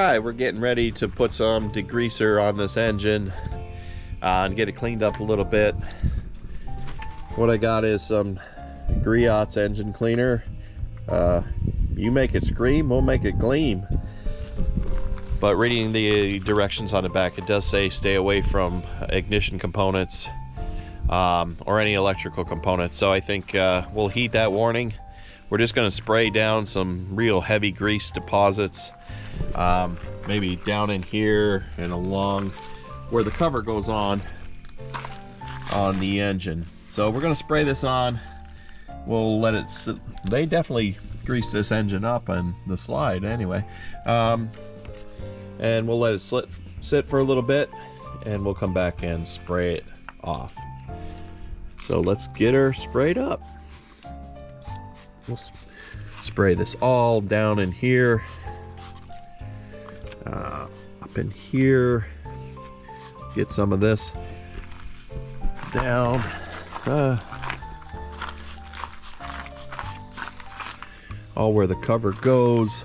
right, we're getting ready to put some degreaser on this engine and get it cleaned up a little bit. What I got is some Griot's engine cleaner. You make it scream, we'll make it gleam. But reading the directions on the back, it does say stay away from ignition components or any electrical components. So I think we'll heed that warning. We're just going to spray down some real heavy grease deposits, maybe down in here and along where the cover goes on the engine. So we're going to spray this on. We'll let it sit. They definitely grease this engine up and the slide anyway. And we'll let it sit for a little bit, and we'll come back and spray it off. So let's get her sprayed up. We'll spray this all down in here, up in here. Get some of this down. All where the cover goes.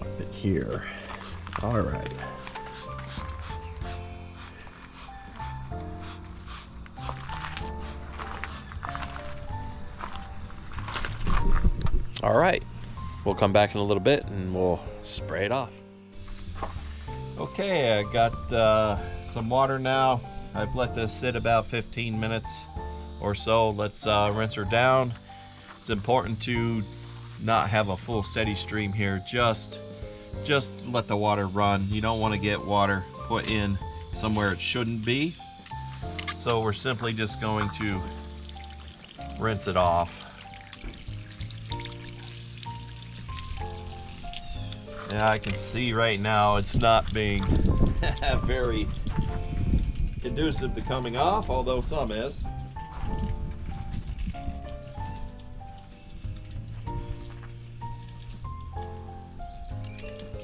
Up in here. All right. All right, we'll come back in a little bit and we'll spray it off. Okay, I got some water now. I've let this sit about 15 minutes or so. Let's rinse her down. It's important to not have a full steady stream here. Just let the water run. You don't want to get water put in somewhere it shouldn't be. So we're simply just going to rinse it off. Yeah, I can see right now it's not being very conducive to coming off, although some is.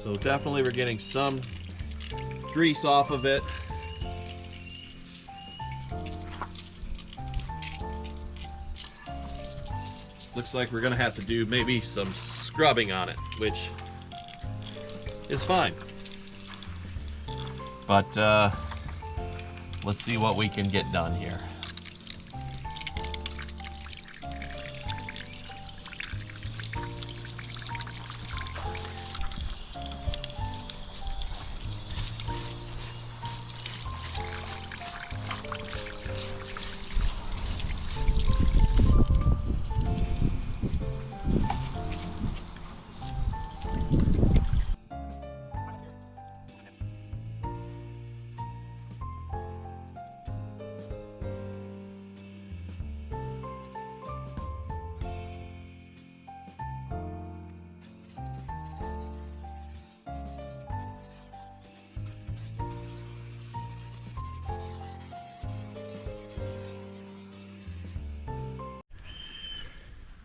So definitely we're getting some grease off of it. Looks like we're gonna have to do maybe some scrubbing on it, which is fine. But let's see what we can get done here.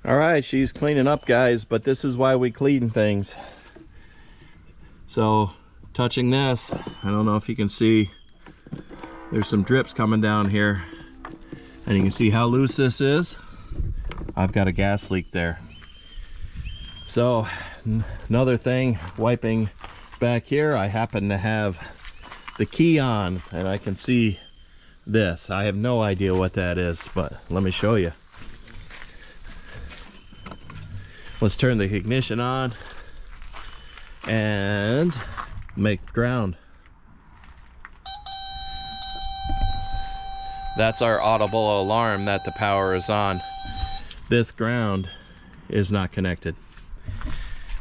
All right, she's cleaning up, guys, but this is why we clean things. So touching this, I don't know if you can see, there's some drips coming down here, and you can see how loose this is. I've got a gas leak there. So another thing, wiping back here, I happen to have the key on, and I can see this. I have no idea what that is, but let me show you. Let's turn the ignition on and make ground. That's our audible alarm that the power is on. This ground is not connected.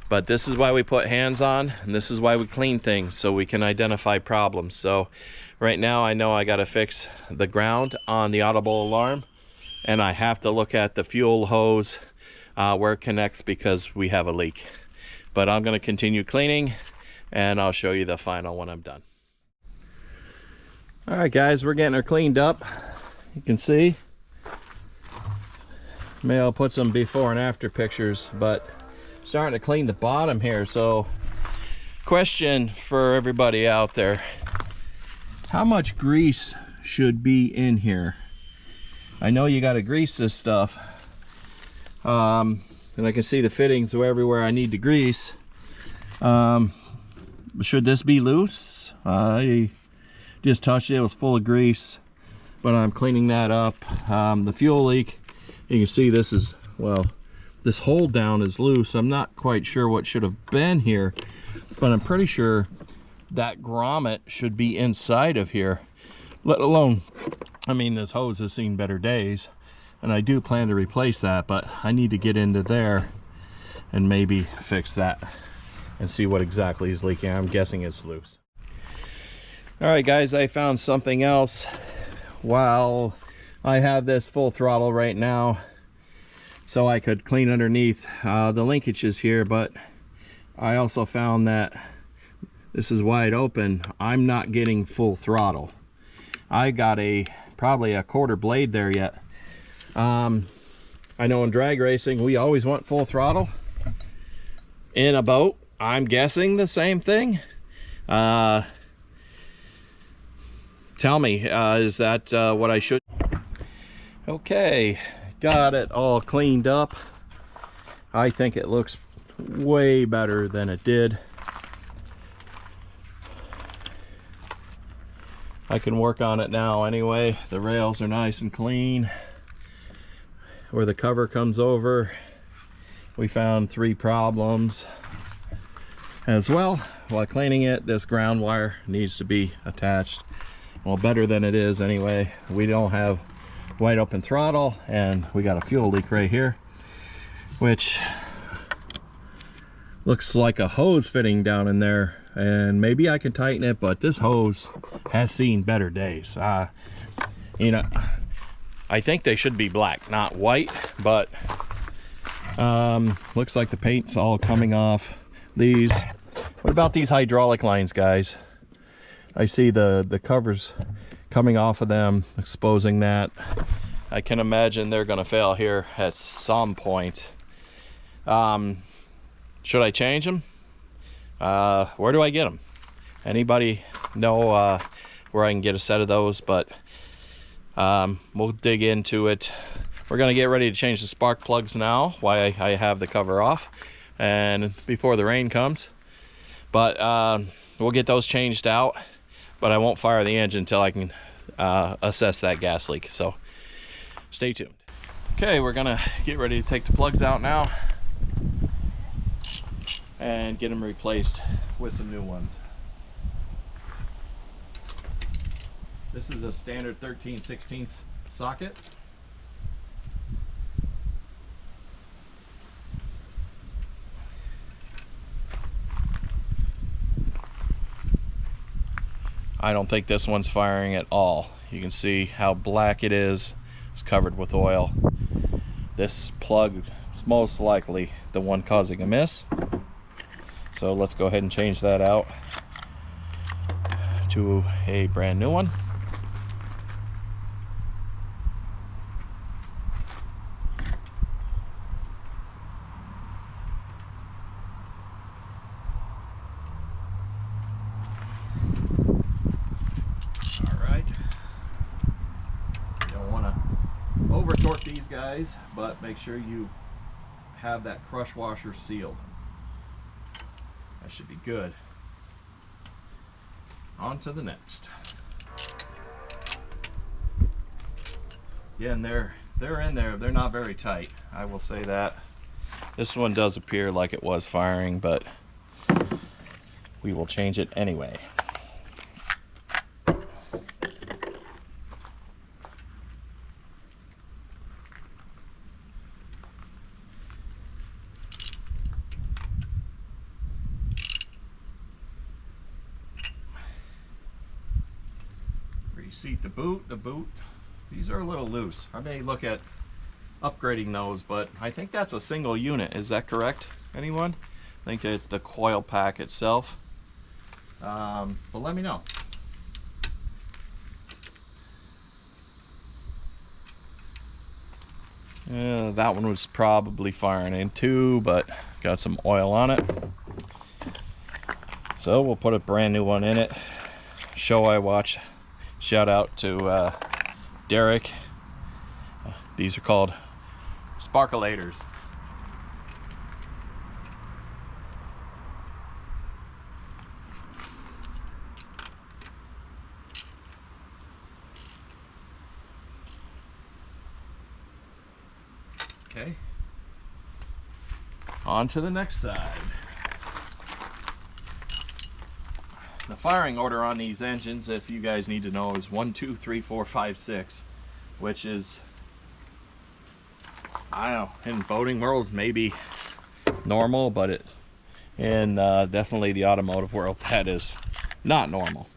But this is why we put hands on, and this is why we clean things, so we can identify problems. So right now I know I gotta fix the ground on the audible alarm, and I have to look at the fuel hose where it connects because we have a leak. But I'm going to continue cleaning, and I'll show you the final when I'm done. All right, guys, we're getting her cleaned up. You can see. Maybe I'll put some before and after pictures, but starting to clean the bottom here. So question for everybody out there: how much grease should be in here? I know you got to grease this stuff. And I can see the fittings everywhere I need to grease. Should this be loose? I just touched it, it was full of grease, but I'm cleaning that up. The fuel leak, you can see this is, well, this hold down is loose. I'm not quite sure what should have been here, but I'm pretty sure that grommet should be inside of here, let alone, I mean, this hose has seen better days, and I do plan to replace that, but I need to get into there and maybe fix that and see what exactly is leaking. I'm guessing it's loose. All right, guys, I found something else. While I have this full throttle right now, so I could clean underneath the linkages here, but I also found that this is wide open. I'm not getting full throttle. I got probably a quarter blade there yet. I know in drag racing we always want full throttle. In a boat, I'm guessing the same thing. Tell me, is that what I should? Okay, got it all cleaned up. I think it looks way better than it did. I can work on it now anyway. The rails are nice and clean. Where the cover comes over, we found 3 problems. As well, while cleaning it, this ground wire needs to be attached. Well, better than it is anyway. We don't have wide open throttle, and we got a fuel leak right here, which looks like a hose fitting down in there, and maybe I can tighten it, but this hose has seen better days. You know, I think they should be black, not white, but looks like the paint's all coming off these. What about these hydraulic lines, guys? I see the covers coming off of them, exposing that. I can imagine they're gonna fail here at some point. Should I change them? Where do I get them? Anybody know where I can get a set of those? But we'll dig into it. We're gonna get ready to change the spark plugs now while I have the cover off and before the rain comes. But we'll get those changed out, but I won't fire the engine until I can assess that gas leak. So stay tuned. Okay, we're gonna get ready to take the plugs out now and get them replaced with some new ones. This is a standard 13/16 socket. I don't think this one's firing at all. You can see how black it is. It's covered with oil. This plug is most likely the one causing a miss. So let's go ahead and change that out to a brand new one. Over torque these guys, but make sure you have that crush washer sealed. That should be good. On to the next. Yeah, and they're in there. They're not very tight, I will say that. This one does appear like it was firing, but we will change it anyway. Reseat the boot. These are a little loose. I may look at upgrading those, but I think that's a single unit. Is that correct? Anyone? I think it's the coil pack itself. But let me know. That one was probably firing in too, but got some oil on it. So we'll put a brand new one in it. Show I watch. Shout out to Derek. These are called sparkulators. Okay. On to the next side. The firing order on these engines, if you guys need to know, is 1, 2, 3, 4, 5, 6, which is, I don't know, in boating world maybe normal, but in definitely the automotive world, that is not normal.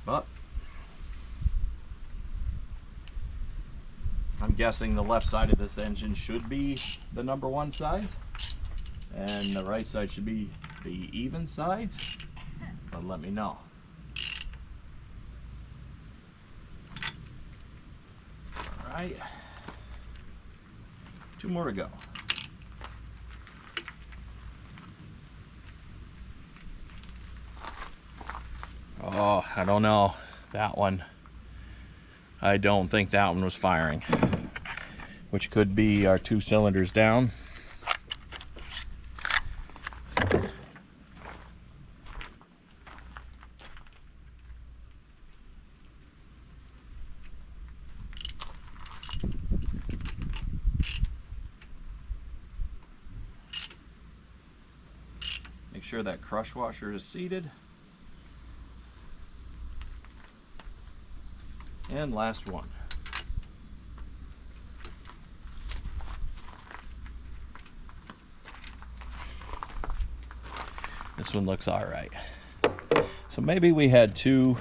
But I'm guessing the left side of this engine should be the number 1 side, and the right side should be the even sides, but let me know. All right, 2 more to go. Oh, I don't know. That one, I don't think that one was firing, which could be our 2 cylinders down. Make sure that crush washer is seated. And last one. This one looks all right. So maybe we had 2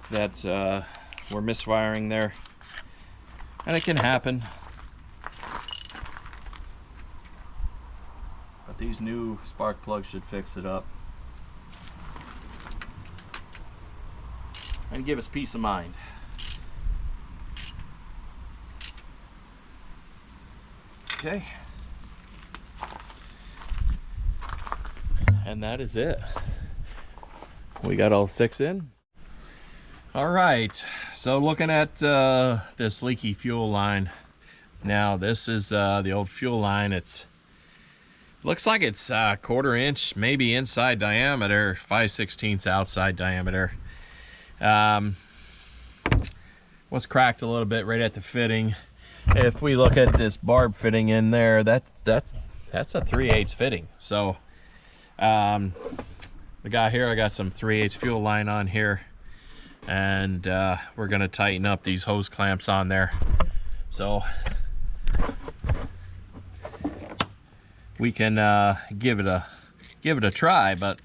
that were misfiring there, and it can happen. But these new spark plugs should fix it up and give us peace of mind. Okay. And that is it. We got all 6 in. All right, so looking at this leaky fuel line. Now this is the old fuel line. Looks like it's 1/4 inch, maybe inside diameter, 5/16 outside diameter. Was cracked a little bit right at the fitting. If we look at this barb fitting in there, that's a 3/8 fitting. So the guy here, I got some 3/8 fuel line on here, and we're gonna tighten up these hose clamps on there. So we can give it a try, but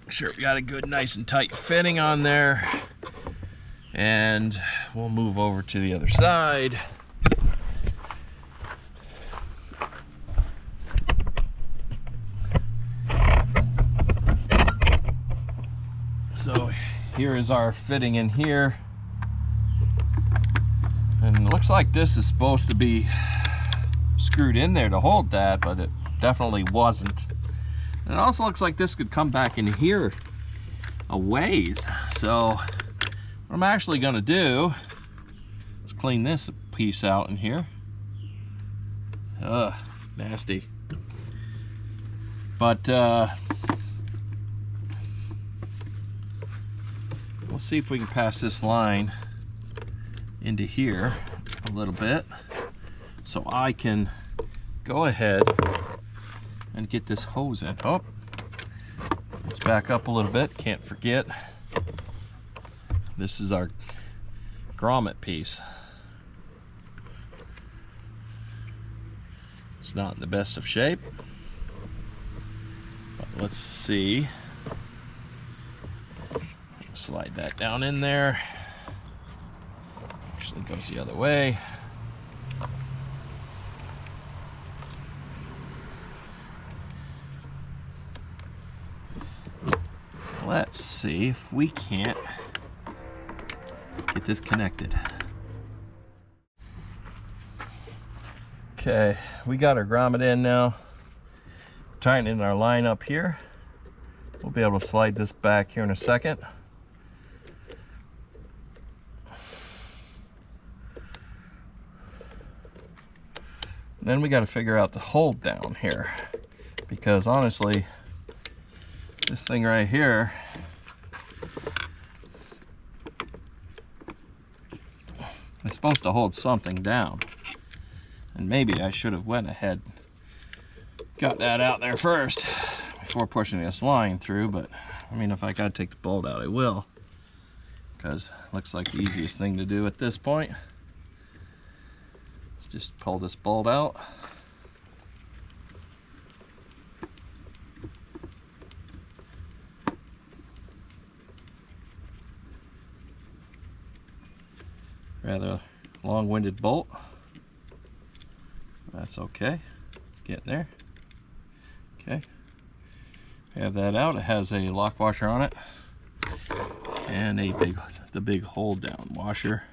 sure we got a good nice and tight fitting on there, and we'll move over to the other side. So here is our fitting in here, and it looks like this is supposed to be screwed in there to hold that, but it definitely wasn't. And it also looks like this could come back in here a ways. So what I'm actually gonna do is clean this piece out in here. Ugh, nasty. But we'll see if we can pass this line into here a little bit, so I can go ahead and get this hose in. Oh, let's back up a little bit. Can't forget, this is our grommet piece. It's not in the best of shape, but let's see. Slide that down in there. Actually goes the other way. Let's see if we can't get this connected. Okay, we got our grommet in now. Tightening our line up here. We'll be able to slide this back here in a second. Then we got to figure out the hold down here, because honestly This thing right here is supposed to hold something down. And maybe I should have went ahead, got that out there first before pushing this line through, but I mean, if I gotta take the bolt out, I will, because it looks like the easiest thing to do at this point. Just pull this bolt out. Rather long-winded bolt. That's okay. Getting there. Okay. Have that out. It has a lock washer on it and the big hold down washer.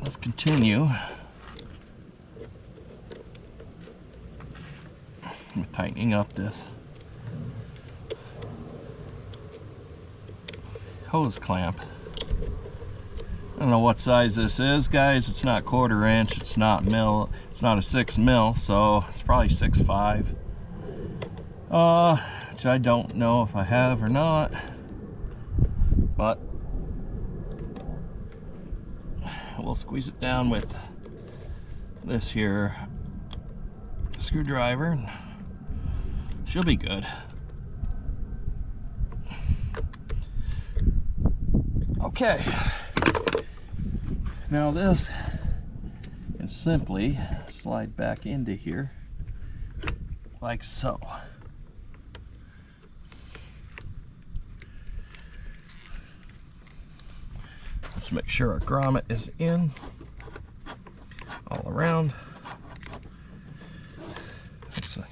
Let's continue with tightening up this hose clamp. I don't know what size this is, guys. It's not 1/4 inch, it's not mil, it's not a 6 mil, so it's probably 6.5. Which I don't know if I have or not, but we'll squeeze it down with this here screwdriver and she'll be good. Okay, now this can simply slide back into here like so. Let's make sure our grommet is in all around. Let's see.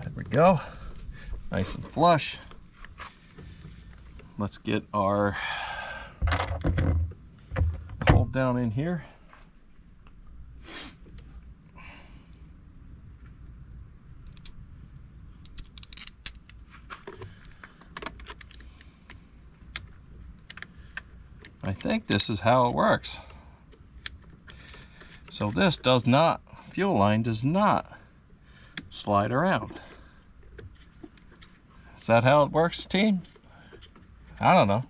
There we go. Nice and flush. Let's get our hold down in here. I think this is how it works. So this does not, fuel line does not slide around. Is that how it works, team? I don't know.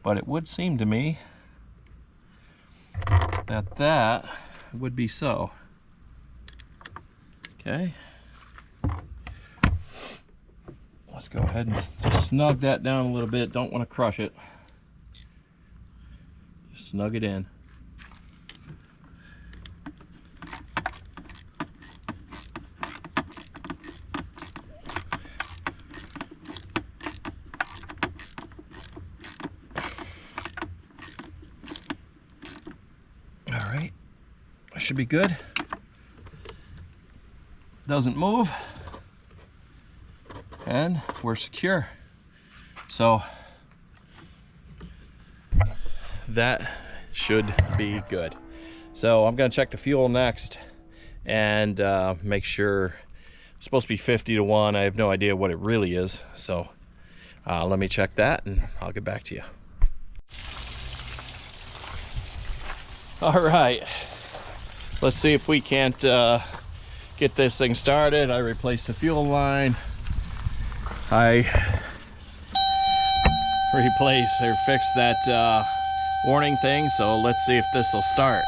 But it would seem to me that that would be so. Okay. Let's go ahead and just snug that down a little bit. Don't want to crush it. Just snug it in. All right, that should be good. Doesn't move. And we're secure. So that should be good. So I'm gonna check the fuel next and make sure. It's supposed to be 50 to 1. I have no idea what it really is. So let me check that and I'll get back to you. All right, let's see if we can't get this thing started. I replaced the fuel line. I replaced or fixed that warning thing, so let's see if this will start.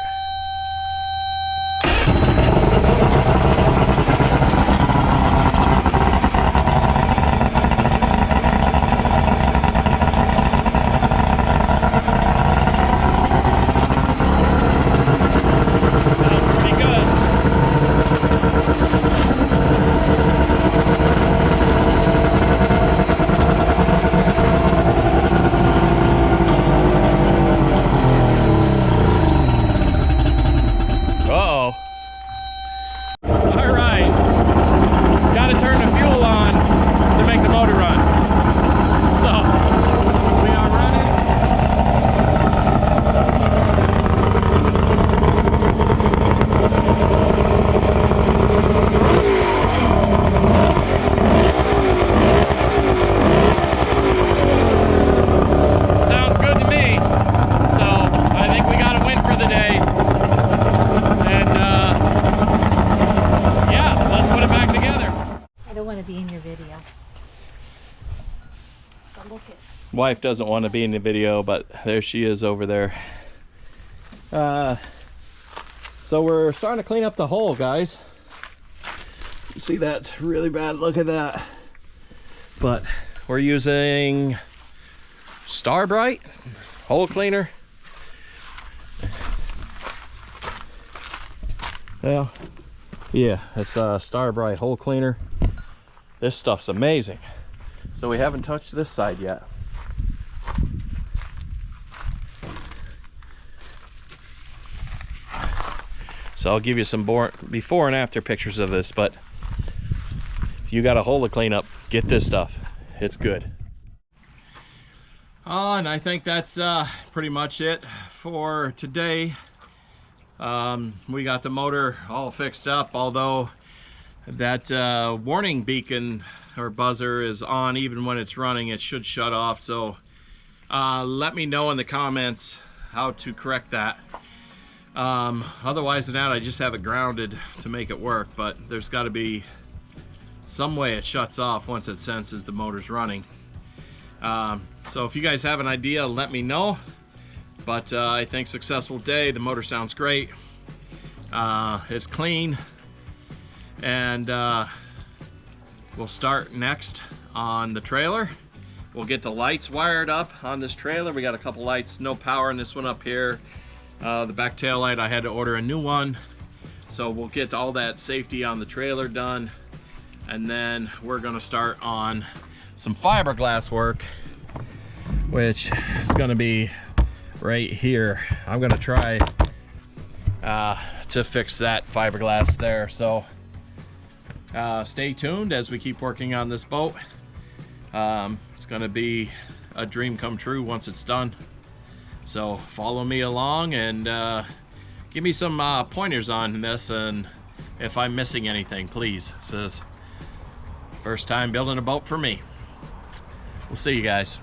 want to be in your video. But look at. Wife doesn't want to be in the video, but there she is over there. So we're starting to clean up the hole, guys. You see that's really bad, look at that. But we're using Star Bright hole cleaner. Well, yeah, it's a Star Bright hole cleaner. This stuff's amazing. So we haven't touched this side yet. So I'll give you some before and after pictures of this, but if you got a hole to clean up, get this stuff. It's good. And I think that's pretty much it for today. We got the motor all fixed up, although that warning beacon or buzzer is on even when it's running. It should shut off, so let me know in the comments how to correct that. Otherwise than that, I just have it grounded to make it work, but there's got to be some way it shuts off once it senses the motor's running. So if you guys have an idea, let me know. But I think successful day. The motor sounds great. It's clean, and we'll start next on the trailer. We'll get the lights wired up on this trailer. We got a couple lights, no power in this one up here. The back tail light, I had to order a new one. So we'll get all that safety on the trailer done, and then we're gonna start on some fiberglass work, which is gonna be right here. I'm gonna try to fix that fiberglass there. So stay tuned as we keep working on this boat. It's gonna be a dream come true once it's done. So follow me along and give me some pointers on this, and if I'm missing anything, please. This is first time building a boat for me. We'll see you guys.